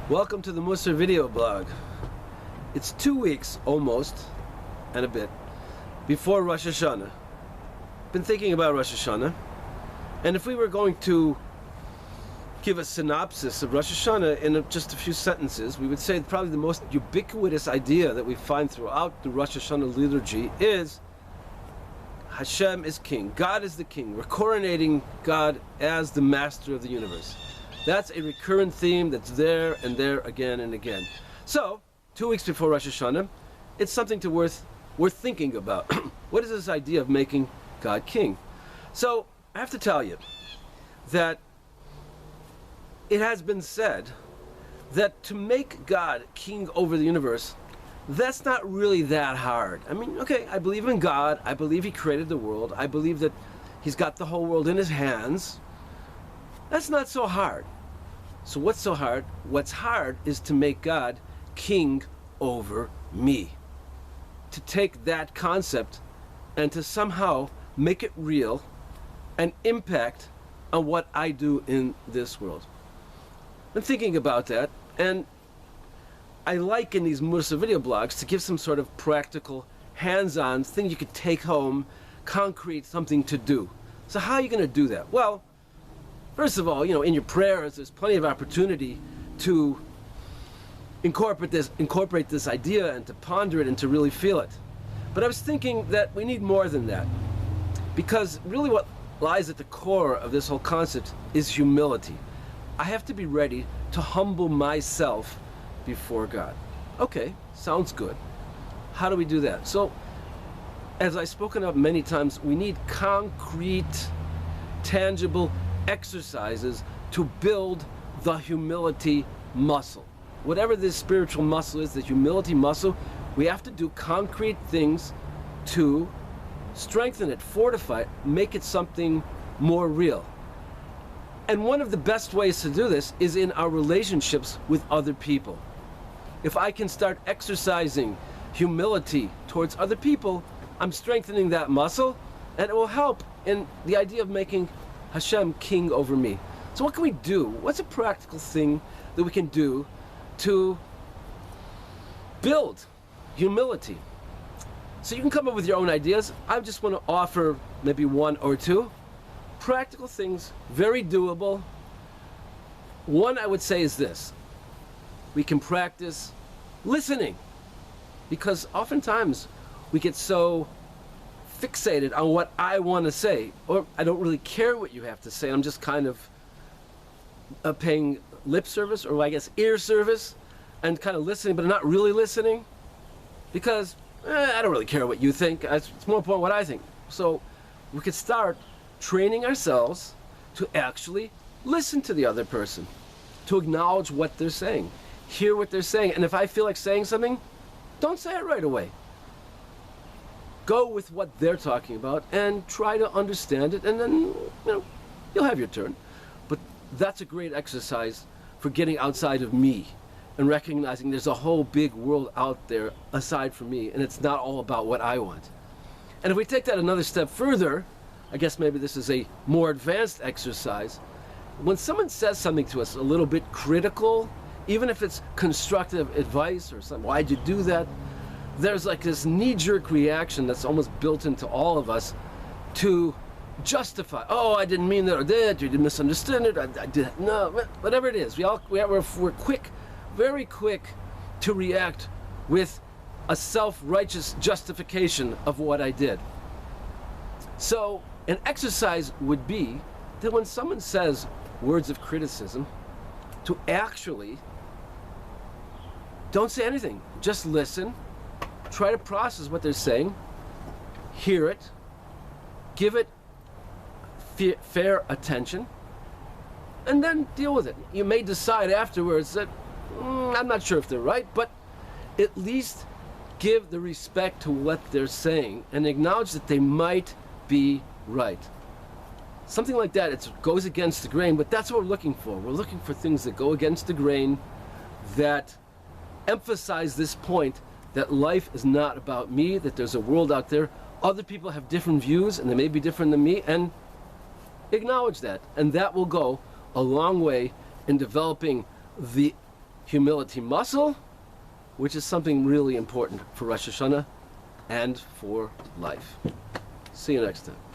Welcome to the Musar video blog. It's 2 weeks, almost, and a bit, before Rosh Hashanah. Been thinking about Rosh Hashanah, and if we were going to give a synopsis of Rosh Hashanah in just a few sentences, we would say probably the most ubiquitous idea that we find throughout the Rosh Hashanah liturgy is Hashem is king. God is the king. We're coronating God as the master of the universe. That's a recurrent theme that's there and there again and again. So, 2 weeks before Rosh Hashanah, it's something worth thinking about. What is this idea of making God king? So, I have to tell you that it has been said that to make God king over the universe, that's not really that hard. I mean, okay, I believe in God. I believe He created the world. I believe that He's got the whole world in His hands. That's not so hard. So what's so hard? What's hard is to make God king over me. To take that concept and to somehow make it real and impact on what I do in this world. I'm thinking about that, and I like in these Musar video blogs to give some sort of practical, hands-on thing you could take home, concrete, something to do. So how are you going to do that? Well, first of all, in your prayers, there's plenty of opportunity to incorporate this idea and to ponder it and to really feel it. But I was thinking that we need more than that, because really what lies at the core of this whole concept is humility. I have to be ready to humble myself before God. Okay, sounds good. How do we do that? So, as I've spoken of many times, we need concrete, tangible exercises to build the humility muscle. Whatever this spiritual muscle is, the humility muscle, we have to do concrete things to strengthen it, fortify it, make it something more real. And one of the best ways to do this is in our relationships with other people. If I can start exercising humility towards other people, I'm strengthening that muscle, and it will help in the idea of making Hashem king over me. So what can we do? What's a practical thing that we can do to build humility? So you can come up with your own ideas. I just want to offer maybe one or two practical things, very doable. One I would say is this: we can practice listening, because oftentimes we get so fixated on what I want to say, or I don't really care what you have to say. I'm just kind of paying lip service, or I guess ear service, and kind of listening, but not really listening, because I don't really care what you think. It's more important what I think. So we could start training ourselves to actually listen to the other person, to acknowledge what they're saying, hear what they're saying, and if I feel like saying something, don't say it right away. Go with what they're talking about and try to understand it, and then you'll have your turn. But that's a great exercise for getting outside of me and recognizing there's a whole big world out there aside from me, and it's not all about what I want. And if we take that another step further, I guess maybe this is a more advanced exercise. When someone says something to us a little bit critical, even if it's constructive advice or something, why'd you do that? There's like this knee-jerk reaction that's almost built into all of us to justify. Oh, I didn't mean that, or that, you didn't misunderstand it, I did, no, whatever it is. We're quick, very quick to react with a self-righteous justification of what I did. So an exercise would be that when someone says words of criticism, to actually don't say anything, just listen. Try to process what they're saying, hear it, give it fair attention, and then deal with it. You may decide afterwards that, I'm not sure if they're right, but at least give the respect to what they're saying and acknowledge that they might be right. Something like that, it goes against the grain, but that's what we're looking for. We're looking for things that go against the grain, that emphasize this point that life is not about me, that there's a world out there. Other people have different views, and they may be different than me, and acknowledge that. And that will go a long way in developing the humility muscle, which is something really important for Rosh Hashanah and for life. See you next time.